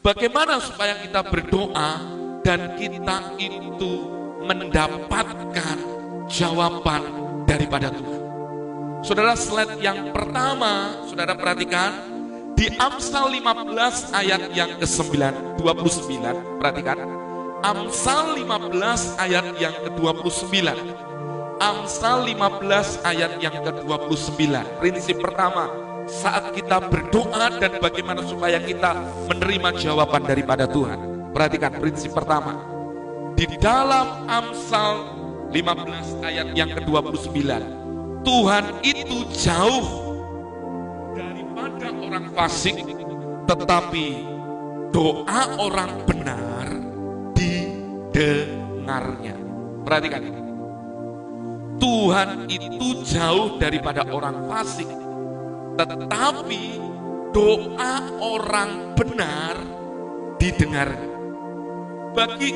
Bagaimana supaya kita berdoa dan kita itu mendapatkan jawaban daripada Tuhan? Saudara, slide yang pertama, saudara perhatikan, di Amsal 15 ayat yang ke-29, perhatikan. Amsal 15 ayat yang ke-29. Amsal 15 ayat yang ke-29. Prinsip pertama, saat kita berdoa dan bagaimana supaya kita menerima jawaban daripada Tuhan. Perhatikan prinsip pertama. Di dalam Amsal 15 ayat yang ke-29, Tuhan itu jauh daripada orang fasik, tetapi doa orang benar didengarnya. Perhatikan ini. Tuhan itu jauh daripada orang fasik, tetapi doa orang benar didengarnya.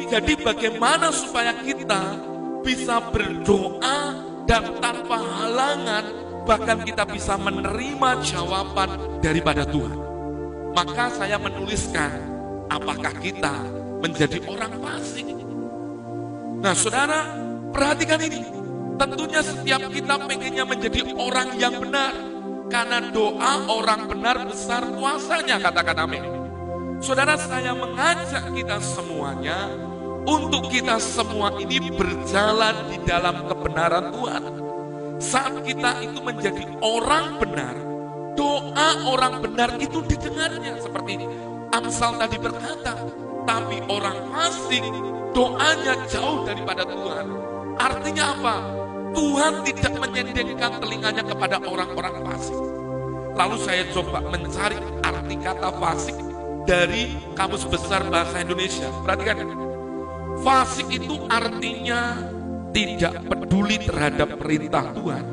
Jadi bagaimana supaya kita bisa berdoa dan tanpa halangan, bahkan kita bisa menerima jawaban daripada Tuhan? Maka saya menuliskan, apakah kita menjadi orang fasik? Nah saudara, perhatikan ini. Tentunya setiap kita pengennya menjadi orang yang benar, karena doa orang benar besar kuasanya, katakan amin. Saudara, saya mengajak kita semuanya untuk kita semua ini berjalan di dalam kebenaran Tuhan. Saat kita itu menjadi orang benar, doa orang benar itu didengarnya. Seperti ini, Amsal tadi berkata, tapi orang fasik doanya jauh daripada Tuhan. Artinya apa? Tuhan tidak menyendengkan telinganya kepada orang-orang fasik. Lalu saya coba mencari arti kata fasik dari Kamus Besar Bahasa Indonesia. Perhatikan, fasik itu artinya tidak peduli terhadap perintah Tuhan.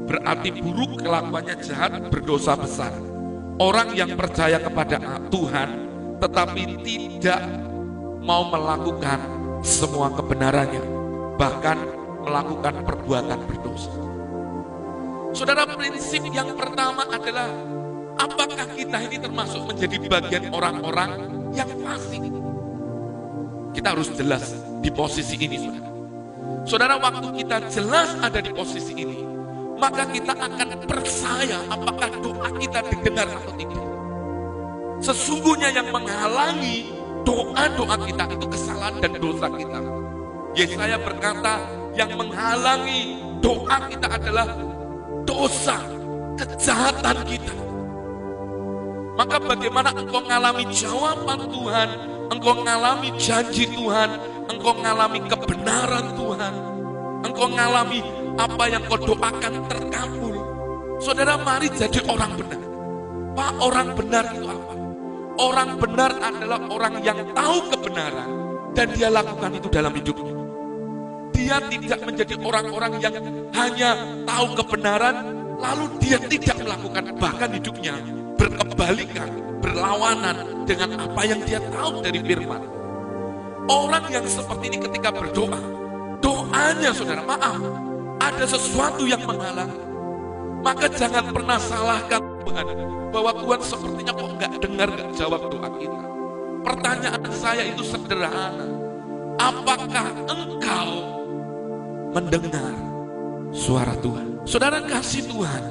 Berarti buruk, kelakuannya jahat, berdosa besar. Orang yang percaya kepada Tuhan tetapi tidak mau melakukan semua kebenarannya, bahkan melakukan perbuatan berdosa. Saudara, prinsip yang pertama adalah, apakah kita ini termasuk menjadi bagian orang-orang yang fasik? Kita harus jelas di posisi ini, saudara. Saudara, waktu kita jelas ada di posisi ini, maka kita akan percaya apakah doa kita didengar atau tidak. Sesungguhnya yang menghalangi doa-doa kita itu kesalahan dan dosa kita. Yesaya berkata, yang menghalangi doa kita adalah dosa, kejahatan kita. Maka bagaimana engkau mengalami jawaban Tuhan, engkau mengalami janji Tuhan, engkau mengalami kebenaran Tuhan, engkau mengalami apa yang kau doakan terkabul. Saudara, mari jadi orang benar. Pak, orang benar itu apa? Orang benar adalah orang yang tahu kebenaran dan dia lakukan itu dalam hidupnya. Dia tidak menjadi orang-orang yang hanya tahu kebenaran lalu dia tidak melakukan, bahkan hidupnya berkebalikan, berlawanan dengan apa yang dia tahu dari firman. Orang yang seperti ini ketika berdoa, doanya saudara, maaf, ada sesuatu yang menghalangi. Maka jangan pernah salahkan Tuhan bahwa Tuhan sepertinya kok nggak dengar, nggak jawab doa kita. Pertanyaan saya itu sederhana, apakah engkau mendengar suara Tuhan? Saudara kasih Tuhan,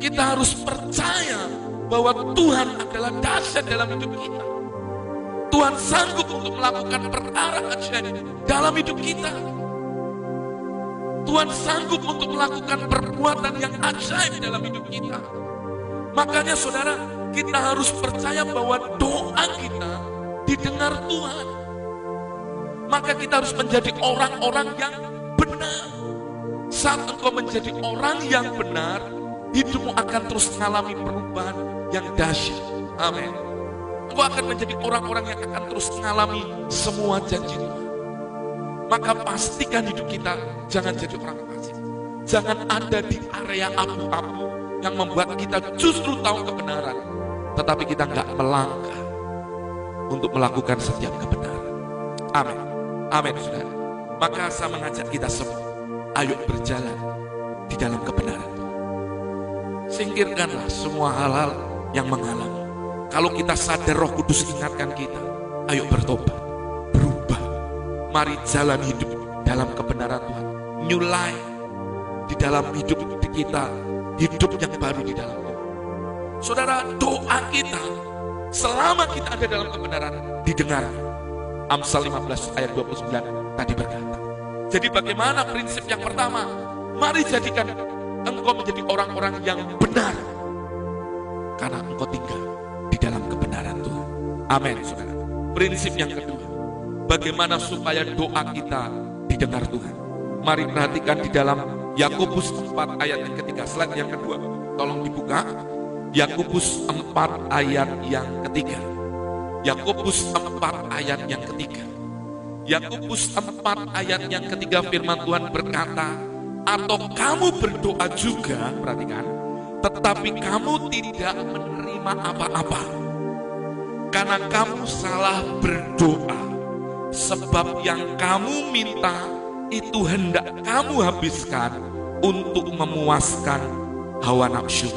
kita harus percaya bahwa Tuhan adalah dahsyat dalam hidup kita. Tuhan sanggup untuk melakukan perkara ajaib dalam hidup kita. Tuhan sanggup untuk melakukan perbuatan yang ajaib dalam hidup kita. Makanya saudara, kita harus percaya bahwa doa kita didengar Tuhan. Maka kita harus menjadi orang-orang yang benar. Saat engkau menjadi orang yang benar, hidupmu akan terus mengalami perubahan yang dahsyat. Amin. Engkau akan menjadi orang-orang yang akan terus mengalami semua janji Tuhan. Maka pastikan hidup kita jangan jadi orang fasik. Jangan ada di area abu-abu yang membuat kita justru tahu kebenaran, tetapi kita nggak melangkah untuk melakukan setiap kebenaran. Amin. Amin, saudara. Maka saya mengajak kita semua, ayo berjalan di dalam kebenaran. Singkirkanlah semua hal-hal yang menghalangi. Kalau kita sadar Roh Kudus ingatkan kita, ayo bertobat, berubah. Mari jalan hidup dalam kebenaran Tuhan. New life di dalam hidup kita, hidup yang baru di dalam Tuhan. Saudara, doa kita selama kita ada dalam kebenaran didengar. Amsal 15 ayat 29 tadi berkata. Jadi bagaimana prinsip yang pertama? Mari jadikan engkau menjadi orang-orang yang benar, karena engkau tinggal di dalam kebenaran Tuhan. Amin, saudara. Prinsip yang kedua, bagaimana supaya doa kita didengar Tuhan. Mari perhatikan di dalam Yakobus 4 ayat yang ketiga. Slide yang kedua, tolong dibuka. Yakobus 4 ayat yang ketiga. Yakobus 4 ayat yang ketiga. Yakobus 4 ayat yang ketiga, firman Tuhan berkata, atau kamu berdoa juga, perhatikan, tetapi kamu tidak menerima apa-apa, karena kamu salah berdoa, sebab yang kamu minta itu hendak kamu habiskan untuk memuaskan hawa nafsu.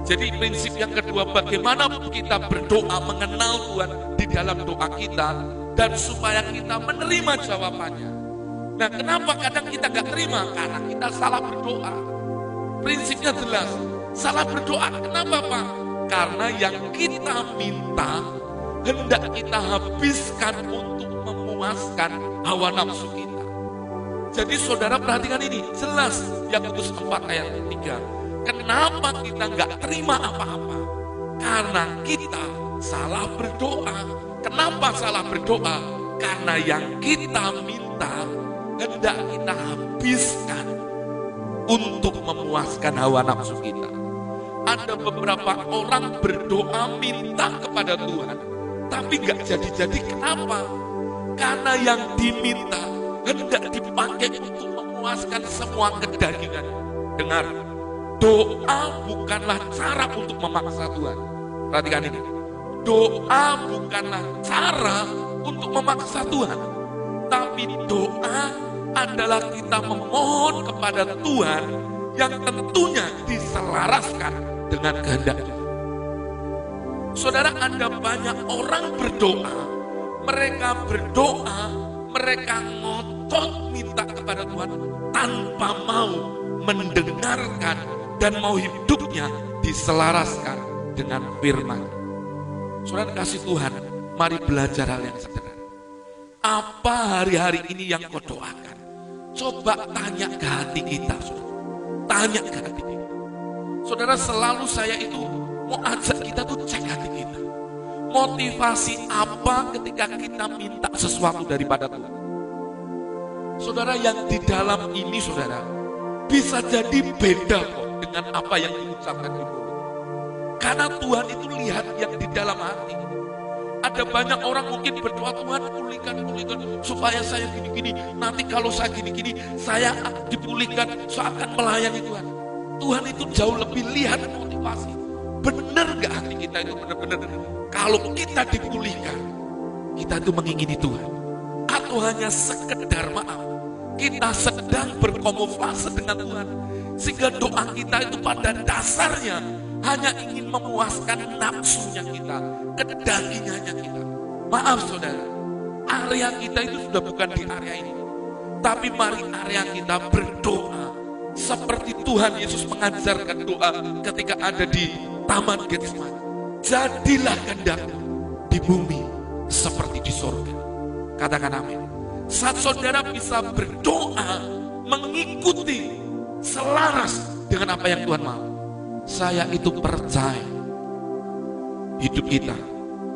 Jadi prinsip yang kedua, bagaimana kita berdoa, mengenal Tuhan di dalam doa kita, dan supaya kita menerima jawabannya. Nah, kenapa kadang kita gak terima? Karena kita salah berdoa. Prinsipnya jelas, salah berdoa. Kenapa, Pak? Karena yang kita minta hendak kita habiskan untuk memuaskan hawa nafsu kita. Jadi saudara perhatikan ini, jelas Yakobus 4 ayat 3. Kenapa kita nggak terima apa-apa? Karena kita salah berdoa. Kenapa salah berdoa? Karena yang kita minta hendak kita habiskan untuk memuaskan hawa nafsu kita. Ada beberapa orang berdoa minta kepada Tuhan, tapi nggak jadi-jadi. Kenapa? Karena yang diminta hendak dipakai untuk memuaskan semua kedagingan. Dengar, doa bukanlah cara untuk memaksa Tuhan. Perhatikan ini. Doa bukanlah cara untuk memaksa Tuhan. Tapi doa adalah kita memohon kepada Tuhan yang tentunya diselaraskan dengan kehendak Tuhan. Saudara, ada banyak orang berdoa. Mereka berdoa, mereka ngotot minta kepada Tuhan tanpa mau mendengarkan dan mau hidupnya diselaraskan dengan firman. Saudara kasih Tuhan, mari belajar hal yang sederhana. Apa hari-hari ini yang kau doakan? Coba tanya ke hati kita, saudara. Tanya ke hati kita. Saudara, selalu saya itu mau ajak kita tuh cek hati kita. Motivasi apa ketika kita minta sesuatu daripada Tuhan? Saudara, yang di dalam ini, saudara, bisa jadi beda kok dengan apa yang diucapkan di mulut. Karena Tuhan itu lihat yang di dalam hati. Ada banyak orang mungkin berdoa, Tuhan pulihkan supaya saya gini-gini. Nanti kalau saya gini-gini, saya dipulihkan, saya akan melayani Tuhan. Tuhan itu jauh lebih lihat motivasi. Benar gak hati kita itu benar-benar? Kalau kita dipulihkan, kita itu mengingini Tuhan. Atau hanya sekedar maaf, kita sedang berkamuflase dengan Tuhan. Sehingga doa kita itu pada dasarnya hanya ingin memuaskan nafsunya kita, kedagingannya kita. Maaf saudara, area kita itu sudah bukan di area ini. Tapi mari area kita berdoa seperti Tuhan Yesus mengajarkan doa ketika ada di Taman Getsemani. Jadilah kehendak-Mu di bumi seperti di sorga. Katakan amin. Saat saudara bisa berdoa mengikuti selaras dengan apa yang Tuhan mau, saya itu percaya hidup kita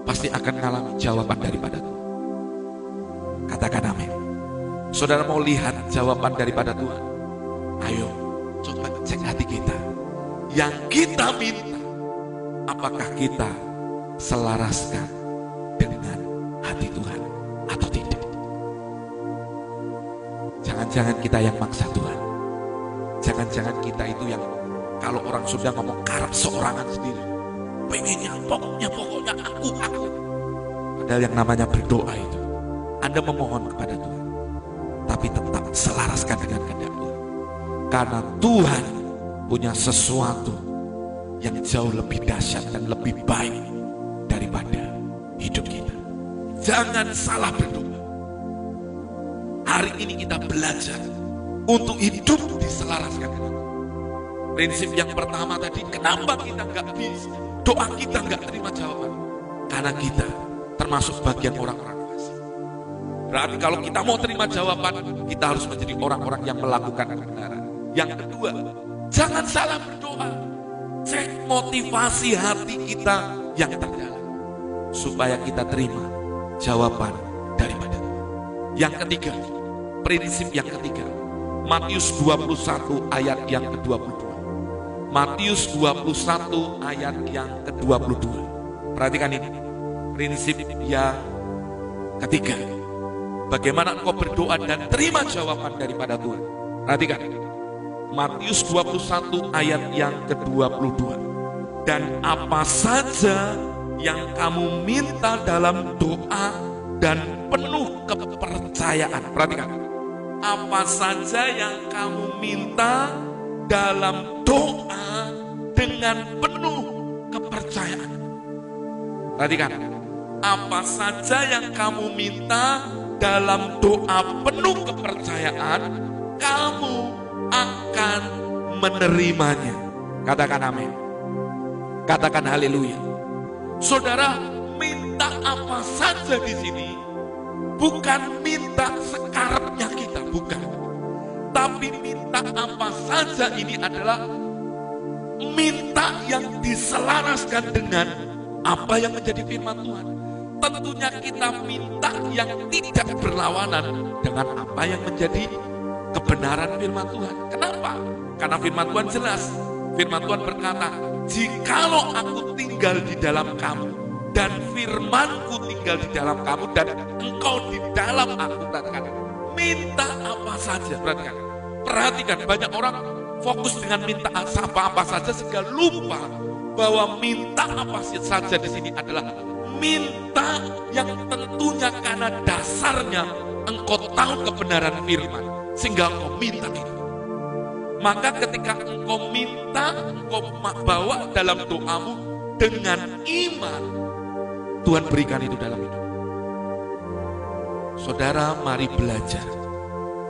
pasti akan mengalami jawaban daripada Tuhan. Katakan amin. Saudara mau lihat jawaban daripada Tuhan? Ayo coba cek hati kita. Yang kita minta, apakah kita selaraskan dengan hati Tuhan atau tidak? Jangan-jangan kita yang maksa Tuhan. Jangan-jangan kita itu yang kalau orang sudah ngomong karep seorangan sendiri, pengennya pokoknya aku. Padahal yang namanya berdoa itu, Anda memohon kepada Tuhan, tapi tetap selaraskan dengan kehendak Tuhan. Karena Tuhan punya sesuatu yang jauh lebih dahsyat dan lebih baik daripada hidup kita. Jangan salah berdoa. Hari ini kita belajar untuk hidup diselaraskan dengan Tuhan. Prinsip yang pertama tadi, kenapa kita nggak bisa, doa kita nggak terima jawaban? Karena kita termasuk bagian orang-orang fasik. Berarti kalau kita mau terima jawaban, kita harus menjadi orang-orang yang melakukan kebenaran. Yang kedua, jangan salah berdoa. Cek motivasi hati kita yang terdalam, supaya kita terima jawaban daripada Tuhan. Yang ketiga, prinsip yang ketiga, Matius 21 ayat yang ke-22. Matius 21 ayat yang ke-22. Perhatikan ini, prinsip yang ketiga. Bagaimana engkau berdoa dan terima jawaban daripada Tuhan. Perhatikan, Matius 21 ayat yang ke-22. Dan apa saja yang kamu minta dalam doa dan penuh kepercayaan. Perhatikan, apa saja yang kamu minta dalam doa dengan penuh kepercayaan. Perhatikan, apa saja yang kamu minta dalam doa penuh kepercayaan, kamu akan menerimanya. Katakan amin. Katakan haleluya. Saudara, minta apa saja di sini bukan minta sekarapnya kita, bukan. Tapi minta apa saja ini adalah minta yang diselaraskan dengan apa yang menjadi firman Tuhan. Tentunya kita minta yang tidak berlawanan dengan apa yang menjadi kebenaran firman Tuhan. Kenapa? Karena firman Tuhan jelas. Firman Tuhan berkata, jikalau aku tinggal di dalam kamu dan firmanku tinggal di dalam kamu dan engkau di dalam aku, minta apa saja. Perhatikan, banyak orang fokus dengan minta apa saja sehingga lupa bahwa minta apa saja di sini adalah minta yang tentunya karena dasarnya engkau tahu kebenaran firman sehingga engkau minta itu. Maka ketika engkau minta, engkau bawa dalam doamu dengan iman, Tuhan berikan itu dalam hidup. Saudara, mari belajar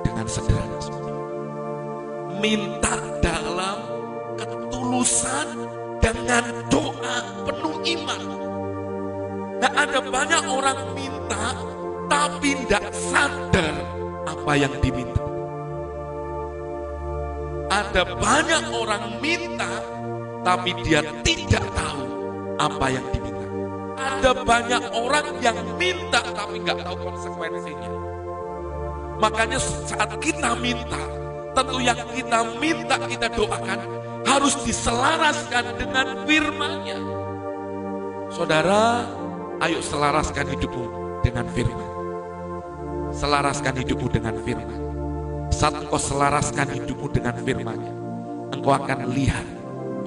dengan sederhana seperti ini. Minta dalam ketulusan dengan doa penuh iman. Nah, ada banyak orang minta tapi tidak sadar apa yang diminta. Ada banyak orang minta tapi dia tidak tahu apa yang diminta. Ada banyak orang yang minta tapi nggak tahu konsekuensinya. Makanya saat kita minta, tentu yang kita minta, kita doakan harus diselaraskan dengan firman-Nya. Saudara, ayo selaraskan hidupmu dengan firman. Selaraskan hidupmu dengan firman. Saat engkau selaraskan hidupmu dengan firman-Nya, engkau akan lihat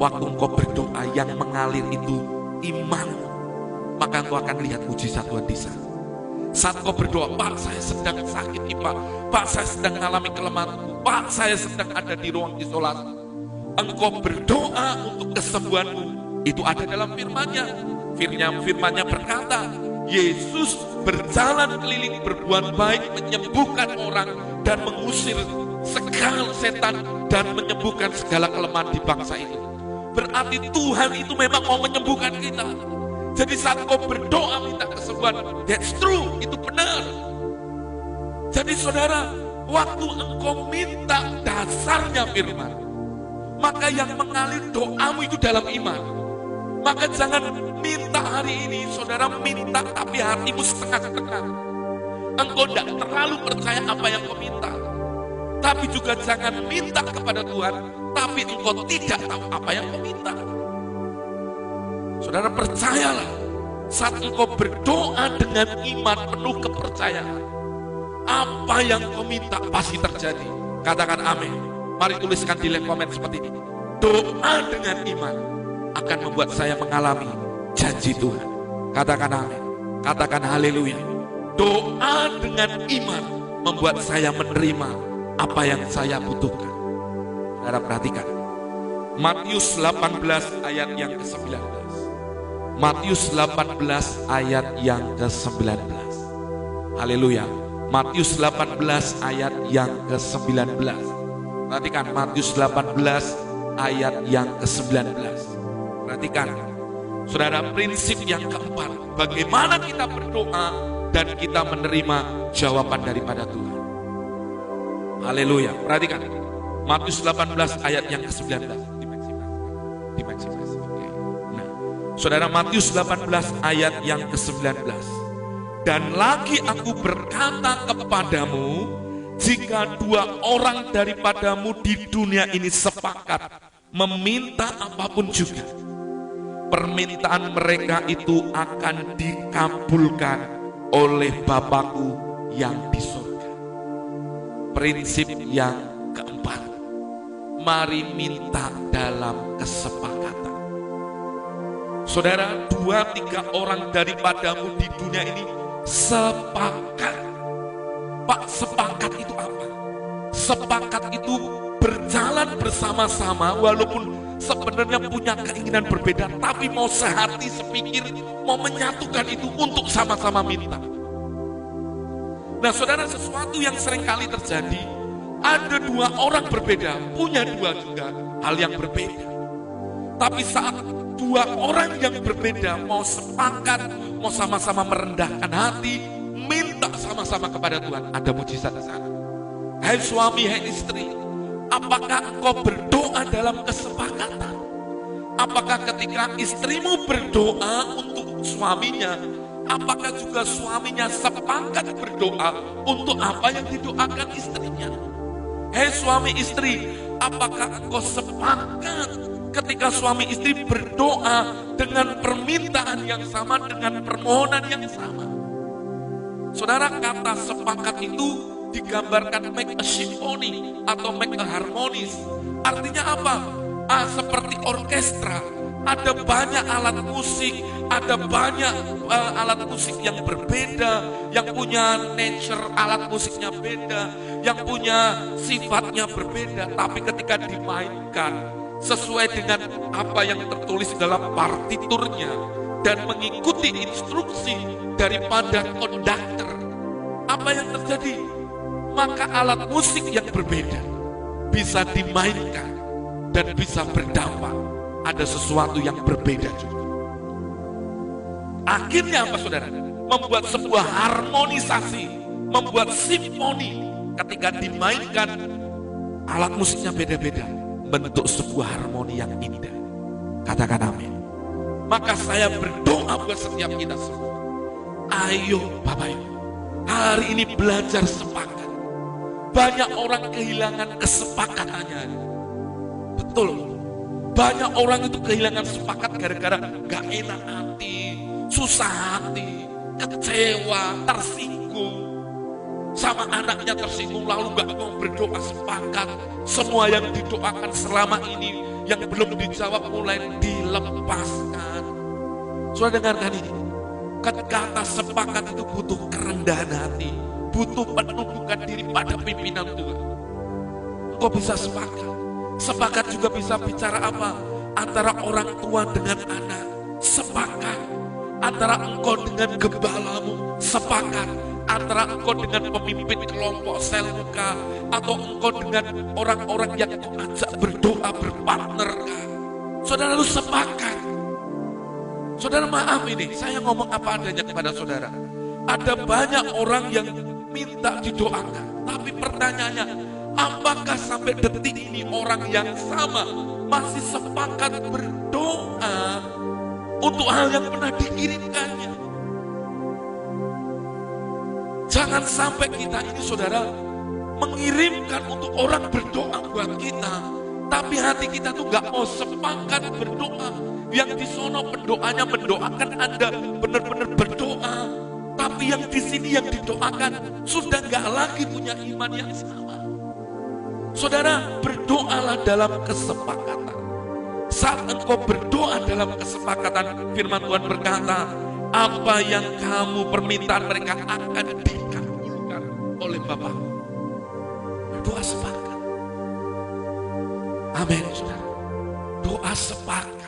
waktu engkau berdoa yang mengalir itu imanmu, maka engkau akan lihat mujizat Tuhan di sana. Saat engkau berdoa, Pak, saya sedang sakit, Pak, saya sedang mengalami kelemahan, Pak, saya sedang ada di ruang isolasi. Engkau berdoa untuk kesembuhanmu, itu ada dalam firman-Nya. Firman-Nya berkata, Yesus berjalan keliling berbuat baik, menyembuhkan orang dan mengusir segala setan dan menyembuhkan segala kelemahan di bangsa itu. Berarti Tuhan itu memang mau menyembuhkan kita. Jadi saat kau berdoa minta kesembuhan, that's true, itu benar. Jadi saudara, waktu engkau minta dasarnya firman, maka yang mengalir doamu itu dalam iman. Maka jangan minta hari ini, saudara minta tapi hatimu setengah-setengah. Engkau tidak terlalu percaya apa yang kau minta. Tapi juga jangan minta kepada Tuhan, tapi engkau tidak tahu apa yang kau minta. Saudara, percayalah, saat engkau berdoa dengan iman penuh kepercayaan, apa yang kau minta pasti terjadi. Katakan amin. Mari tuliskan di komen seperti ini. Doa dengan iman akan membuat saya mengalami janji Tuhan. Katakan amin. Katakan haleluya. Doa dengan iman membuat saya menerima apa yang saya butuhkan. Saudara, perhatikan. Matius 18 ayat yang ke-19. Matius 18 ayat yang ke-19. Haleluya. Matius 18 ayat yang ke-19. Perhatikan Matius 18 ayat yang ke-19. Perhatikan, saudara, prinsip yang keempat, bagaimana kita berdoa dan kita menerima jawaban daripada Tuhan. Haleluya. Perhatikan Matius 18 ayat yang ke-19. Dimaksimalkan. Oke. Nah, saudara, Matius 18 ayat yang ke-19. Dan lagi aku berkata kepadamu, jika dua orang daripadamu di dunia ini sepakat meminta apapun juga, permintaan mereka itu akan dikabulkan oleh Bapakku yang di surga. Prinsip yang keempat, mari minta dalam kesepakatan. Saudara, 2-3 orang daripadamu di dunia ini sepakat. Pak, sepakat itu apa? Sepakat itu berjalan bersama-sama walaupun sebenarnya punya keinginan berbeda, tapi mau sehati sepikir, mau menyatukan itu untuk sama-sama minta. Nah saudara, sesuatu yang seringkali terjadi, ada 2 orang berbeda, punya 2 juga hal yang berbeda. Tapi saat 2 orang yang berbeda mau sepakat, mau sama-sama merendahkan hati, minta sama-sama kepada Tuhan, ada mujizat di sana. Hai suami, hai istri, apakah engkau berdoa dalam kesepakatan? Apakah ketika istrimu berdoa untuk suaminya, apakah juga suaminya sepakat berdoa untuk apa yang didoakan istrinya? Hai suami istri, apakah engkau sepakat ketika suami istri berdoa dengan permintaan yang sama, dengan permohonan yang sama? Saudara, kata sepakat itu digambarkan make a symphony atau make a harmonis. Artinya apa? Seperti orkestra, ada banyak alat musik, ada banyak alat musik yang berbeda, yang punya nature alat musiknya beda, yang punya sifatnya berbeda, tapi ketika dimainkan sesuai dengan apa yang tertulis dalam partiturnya dan mengikuti instruksi daripada konduktor, apa yang terjadi? Maka alat musik yang berbeda bisa dimainkan dan bisa berdampak ada sesuatu yang berbeda juga. Akhirnya apa saudara? Membuat sebuah harmonisasi, membuat simfoni. Ketika dimainkan alat musiknya beda-beda, bentuk sebuah harmoni yang indah. Katakan amin. Maka saya berdoa buat setiap kita semua, ayo Bapak Ibu, hari ini belajar sepakat. Banyak orang kehilangan kesepakatannya. Betul, banyak orang itu kehilangan sepakat gara-gara gak enak hati, susah hati, kecewa, tersinggung. Sama anaknya tersinggung lalu gak mau berdoa sepakat. Semua yang didoakan selama ini yang belum dijawab mulai dilepaskan. Saudara dengarkan ini, kata sepakat itu butuh kerendahan hati, butuh penundukan diri pada pimpinan Tuhan. Engkau bisa sepakat. Sepakat juga bisa bicara apa? Antara orang tua dengan anak, sepakat. Antara engkau dengan gembalamu, sepakat. Antara engkau dengan pemimpin kelompok sel muka, atau engkau dengan orang-orang yang kau ajak berdoa, berpartner. Saudara, lu sepakat. Saudara, maaf ini, saya ngomong apa adanya kepada saudara. Ada banyak orang yang minta didoakan, tapi pertanyaannya, apakah sampai detik ini orang yang sama masih sepakat berdoa untuk hal yang pernah dikirimkannya? Jangan sampai kita ini saudara mengirimkan untuk orang berdoa buat kita, tapi hati kita tuh gak mau sepakat berdoa. Yang di sono pendoanya mendoakan Anda benar-benar berdoa, tapi yang di sini yang didoakan sudah gak lagi punya iman yang sama. Saudara, berdoalah dalam kesepakatan. Saat engkau berdoa dalam kesepakatan, firman Tuhan berkata, apa yang kamu permintaan mereka akan dikabulkan oleh Bapa. Doa sepakat. Amin, saudara. doa sepakat